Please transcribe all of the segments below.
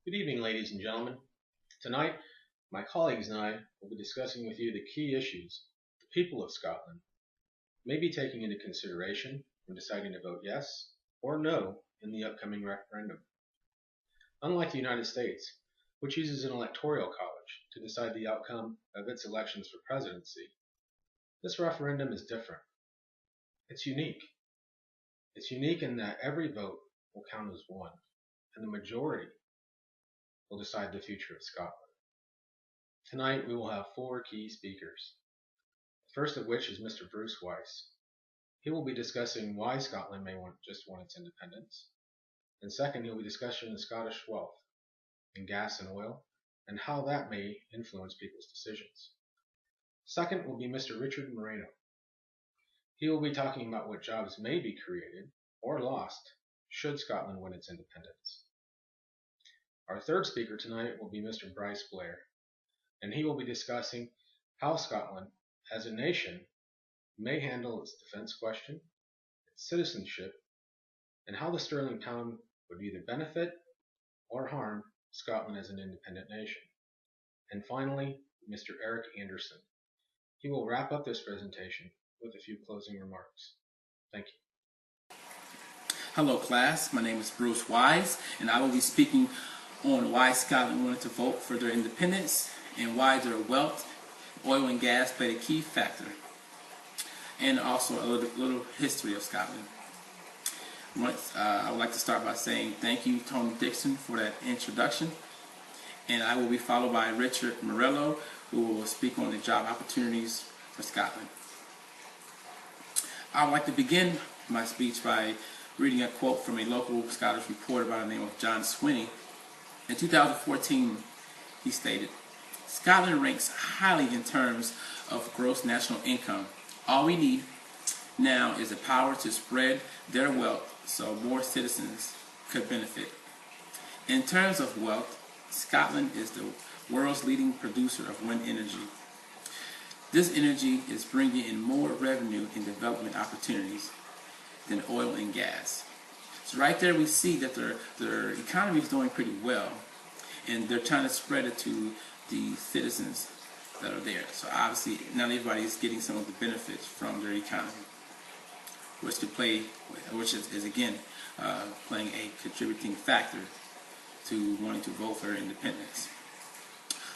Good evening, ladies and gentlemen. Tonight, my colleagues and I will be discussing with you the key issues the people of Scotland may be taking into consideration when deciding to vote yes or no in the upcoming referendum. Unlike the United States, which uses an electoral college to decide the outcome of its elections for presidency, this referendum is different. It's unique. It's unique in that every vote will count as one, and the majority will decide the future of Scotland. Tonight we will have four key speakers, the first of which is Mr. Bruce Weiss. He will be discussing why Scotland may just want its independence. And second, he'll be discussing the Scottish wealth in gas and oil and how that may influence people's decisions. Second will be Mr. Richard Moreno. He will be talking about what jobs may be created or lost should Scotland win its independence. Our third speaker tonight will be Mr. Bryce Blair, and he will be discussing how Scotland, as a nation, may handle its defense question, its citizenship, and how the sterling pound would either benefit or harm Scotland as an independent nation. And finally, Mr. Eric Anderson. He will wrap up this presentation with a few closing remarks. Thank you. Hello class, my name is Bruce Wise, and I will be speaking on why Scotland wanted to vote for their independence and why their wealth, oil and gas played a key factor, and also a little history of Scotland. I would like to start by saying thank you, Tony Dixon, for that introduction, and I will be followed by Richard Morello, who will speak on the job opportunities for Scotland. I would like to begin my speech by reading a quote from a local Scottish reporter by the name of John Swinney. In 2014, he stated, "Scotland ranks highly in terms of gross national income. All we need now is the power to spread their wealth so more citizens could benefit. In terms of wealth, Scotland is the world's leading producer of wind energy. This energy is bringing in more revenue and development opportunities than oil and gas." So right there we see that their economy is doing pretty well, and they're trying to spread it to the citizens that are there. So obviously not everybody is getting some of the benefits from their economy, which is again playing a contributing factor to wanting to vote for independence.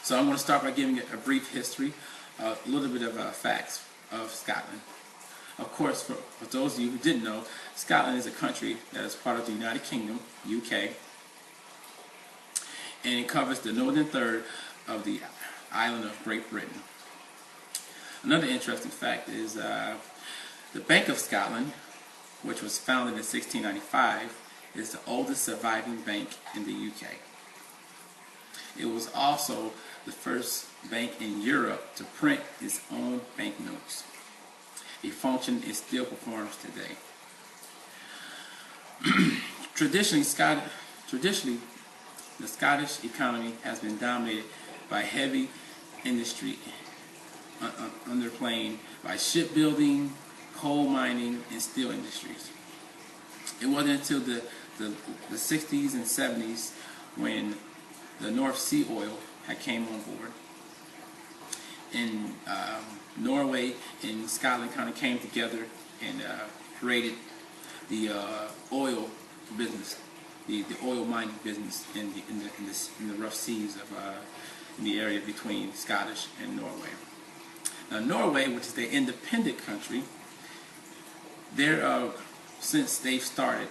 So I'm going to start by giving a brief history, a little bit of facts of Scotland. Of course, for those of you who didn't know, Scotland is a country that is part of the United Kingdom, UK, and it covers the northern third of the island of Great Britain. Another interesting fact is the Bank of Scotland, which was founded in 1695, is the oldest surviving bank in the UK. It was also the first bank in Europe to print its own banknotes, a function it still performs today. Traditionally, the Scottish economy has been dominated by heavy industry, underplaying by shipbuilding, coal mining, and steel industries. It wasn't until the 60s and 70s when the North Sea oil had came on board, and Norway and Scotland kind of came together and created the oil business, the oil mining business in the rough seas of in the area between Scottish and Norway. Now Norway, which is the independent country, since they've started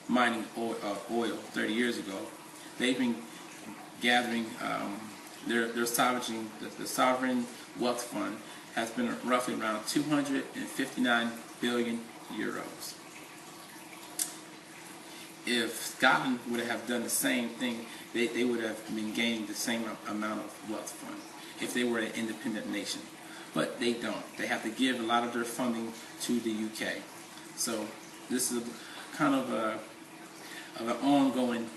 mining oil 30 years ago, they've been gathering their sovereign wealth fund has been roughly around 259 billion euros. If Scotland would have done the same thing, they would have been gaining the same amount of wealth fund if they were an independent nation. But they don't. They have to give a lot of their funding to the UK. So this is kind of an ongoing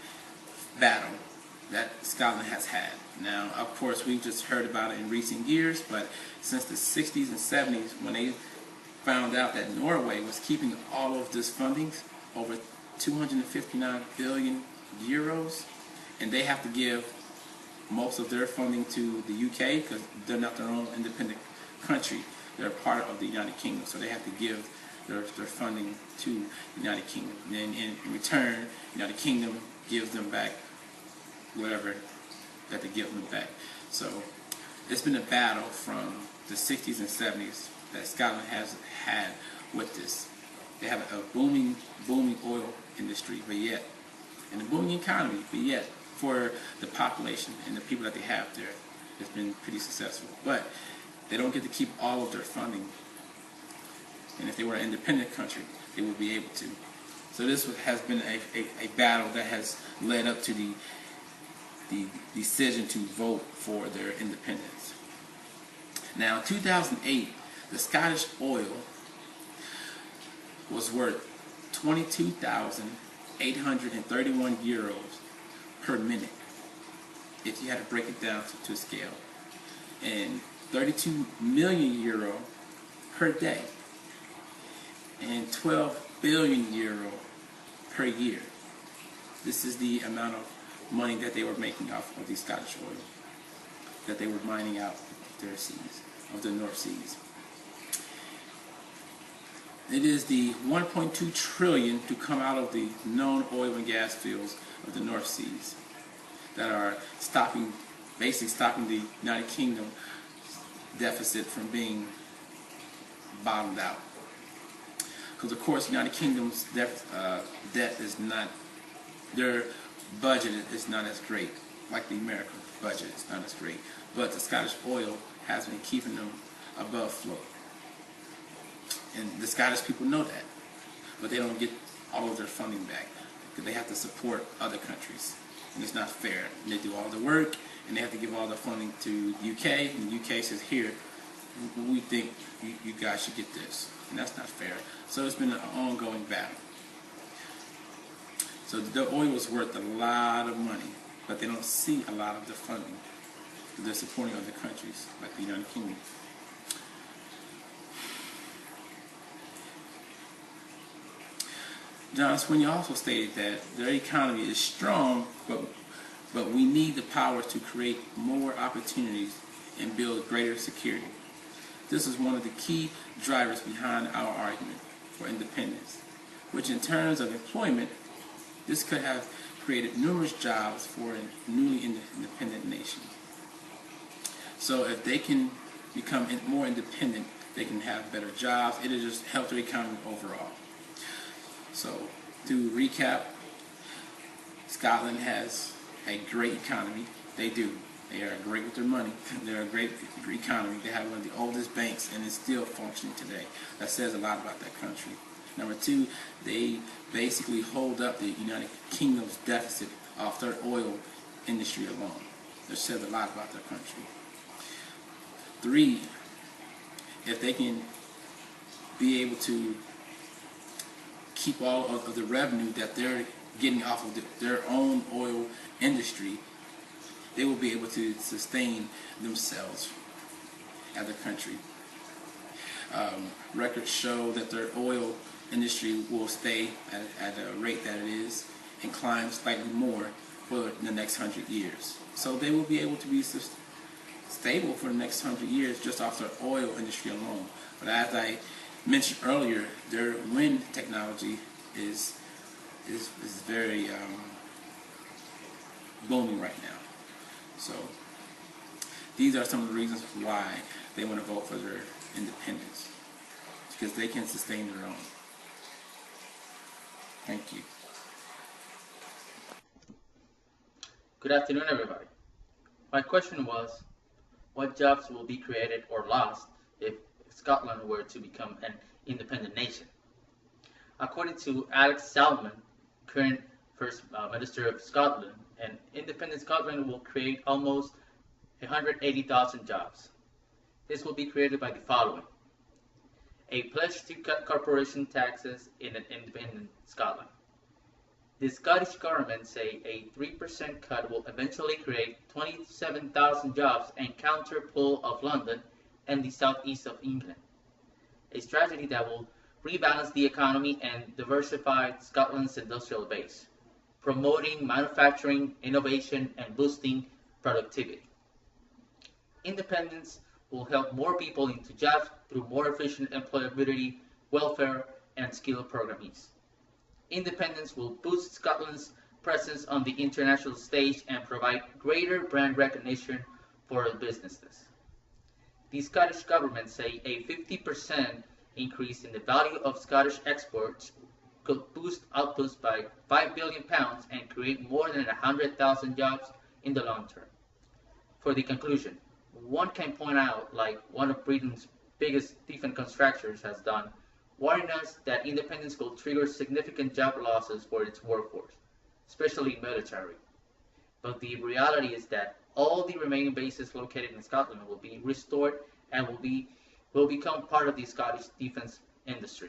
battle that Scotland has had. Now, of course, we've just heard about it in recent years, but since the 60s and 70s, when they found out that Norway was keeping all of this funding, over 259 billion euros, and they have to give most of their funding to the UK because they're not their own independent country. They're part of the United Kingdom, so they have to give their funding to the United Kingdom. And then in return, the United Kingdom gives them back whatever that they give them back. So it's been a battle from the 60s and 70s that Scotland has had with this. They have a booming oil industry, but yet, and a booming economy, but yet, for the population and the people that they have there, it's been pretty successful. But they don't get to keep all of their funding. And if they were an independent country, they would be able to. So this has been a battle that has led up to the decision to vote for their independence. Now, in 2008, the Scottish oil was worth 22,831 euros per minute, if you had to break it down to scale, and 32 million euro per day, and 12 billion euro per year. This is the amount of money that they were making off of the Scottish oil that they were mining out of their seas, of the North Seas. It is the 1.2 trillion to come out of the known oil and gas fields of the North Seas that are basically stopping the United Kingdom deficit from being bottomed out. Because of course, United Kingdom's debt is not, their budget is not as great, like the American budget is not as great. But the Scottish oil has been keeping them above float. And the Scottish people know that. But they don't get all of their funding back, because they have to support other countries. And it's not fair. And they do all the work, and they have to give all the funding to the UK, and the UK says, here, we think you guys should get this. And that's not fair. So it's been an ongoing battle. So the oil is worth a lot of money, but they don't see a lot of the funding. They're supporting other countries, like the United Kingdom. John Swinney also stated that their economy is strong, but we need the power to create more opportunities and build greater security. This is one of the key drivers behind our argument for independence, which in terms of employment, this could have created numerous jobs for a newly independent nation. So if they can become more independent, they can have better jobs. It'll just help their economy overall. So to recap, Scotland has a great economy. They do. They are great with their money. They're a great economy. They have one of the oldest banks, and it's still functioning today. That says a lot about that country. Number two, they basically hold up the United Kingdom's deficit off their oil industry alone. That says a lot about their country. Three, if they can be able to keep all of the revenue that they're getting off of their own oil industry, they will be able to sustain themselves as a country. Records show that their oil industry will stay at a rate that it is and climb slightly more for the next 100 years. So they will be able to be stable for the next 100 years just off their oil industry alone. But as I mentioned earlier, their wind technology is very booming right now. So these are some of the reasons why they want to vote for their independence, because they can sustain their own. Thank you. Good afternoon, everybody. My question was, what jobs will be created or lost if Scotland were to become an independent nation? According to Alex Salmond, current First Minister of Scotland, an independent Scotland will create almost 180,000 jobs. This will be created by the following: a pledge to cut corporation taxes in an independent Scotland. The Scottish government say a 3% cut will eventually create 27,000 jobs and counter pull of London and the southeast of England. A strategy that will rebalance the economy and diversify Scotland's industrial base. promoting manufacturing, innovation, and boosting productivity. Independence will help more people into jobs through more efficient employability, welfare, and skill programmings. Independence will boost Scotland's presence on the international stage and provide greater brand recognition for businesses. The Scottish Government say a 50% increase in the value of Scottish exports could boost outputs by £5 billion and create more than 100,000 jobs in the long term. For the conclusion, one can point out, like one of Britain's biggest defense contractors has done, warning us that independence will trigger significant job losses for its workforce, especially military. But the reality is that all the remaining bases located in Scotland will be restored and will become part of the Scottish defense industry.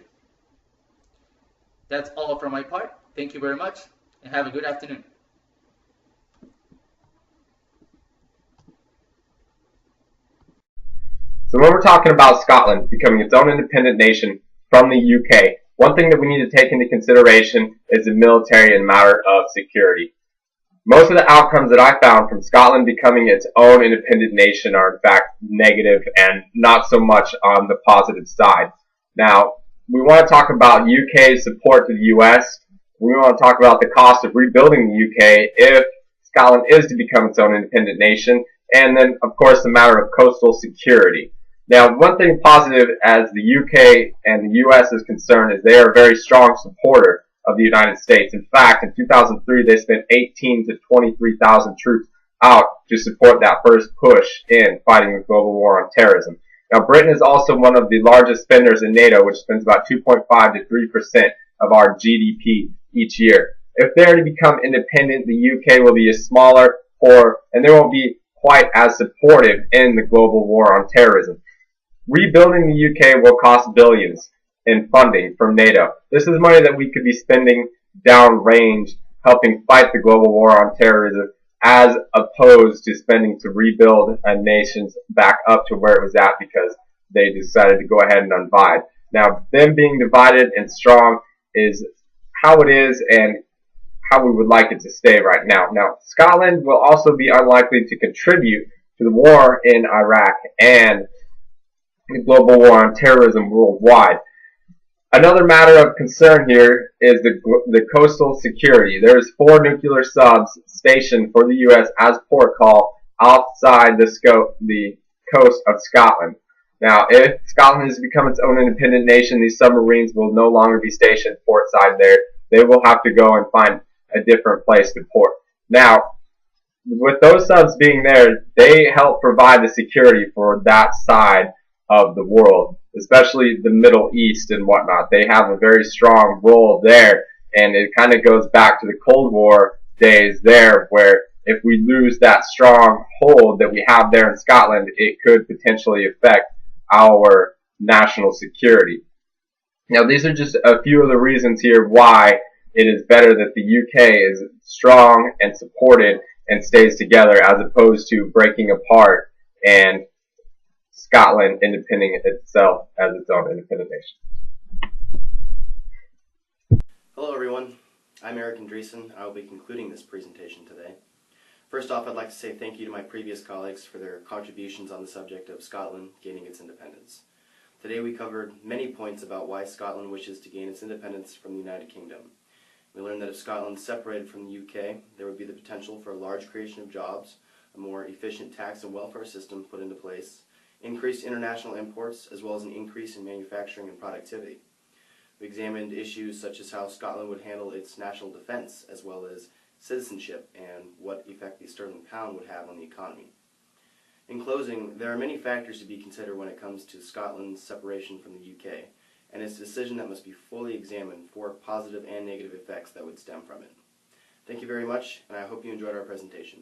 That's all from my part. Thank you very much and have a good afternoon. So when we're talking about Scotland becoming its own independent nation from the UK, one thing that we need to take into consideration is the military and matter of security. Most of the outcomes that I found from Scotland becoming its own independent nation are in fact negative and not so much on the positive side. Now, we want to talk about UK's support to the US. We want to talk about the cost of rebuilding the UK if Scotland is to become its own independent nation, and then of course the matter of coastal security. Now, one thing positive as the UK and the US is concerned is they are a very strong supporter of the United States. In fact, in 2003, they spent 18 to 23,000 troops out to support that first push in fighting the global war on terrorism. Now, Britain is also one of the largest spenders in NATO, which spends about 2.5 to 3% of our GDP each year. If they're to become independent, the UK will be a smaller, poorer, and they won't be quite as supportive in the global war on terrorism. Rebuilding the UK will cost billions in funding from NATO. This is money that we could be spending downrange helping fight the global war on terrorism as opposed to spending to rebuild a nation's back up to where it was at because they decided to go ahead and unvide. Now, them being divided and strong is how it is and how we would like it to stay right now. Now, Scotland will also be unlikely to contribute to the war in Iraq and the global war on terrorism worldwide. Another matter of concern here is the coastal security. There's 4 nuclear subs stationed for the U.S. as port call outside the coast of Scotland. Now, if Scotland is to become its own independent nation, these submarines will no longer be stationed portside there. They will have to go and find a different place to port. Now, with those subs being there, they help provide the security for that side of the world, especially the Middle East and whatnot. They have a very strong role there, and it kind of goes back to the Cold War days there, where if we lose that strong hold that we have there in Scotland, it could potentially affect our national security. Now, these are just a few of the reasons here why it is better that the UK is strong and supported and stays together as opposed to breaking apart and Scotland independing itself as its own independent nation. Hello everyone, I'm Eric Andreessen. I will be concluding this presentation today. First off, I'd like to say thank you to my previous colleagues for their contributions on the subject of Scotland gaining its independence. Today we covered many points about why Scotland wishes to gain its independence from the United Kingdom. We learned that if Scotland separated from the UK, there would be the potential for a large creation of jobs, a more efficient tax and welfare system put into place, increased international imports, as well as an increase in manufacturing and productivity. We examined issues such as how Scotland would handle its national defence, as well as citizenship and what effect the sterling pound would have on the economy. In closing, there are many factors to be considered when it comes to Scotland's separation from the UK, and it's a decision that must be fully examined for positive and negative effects that would stem from it. Thank you very much, and I hope you enjoyed our presentation.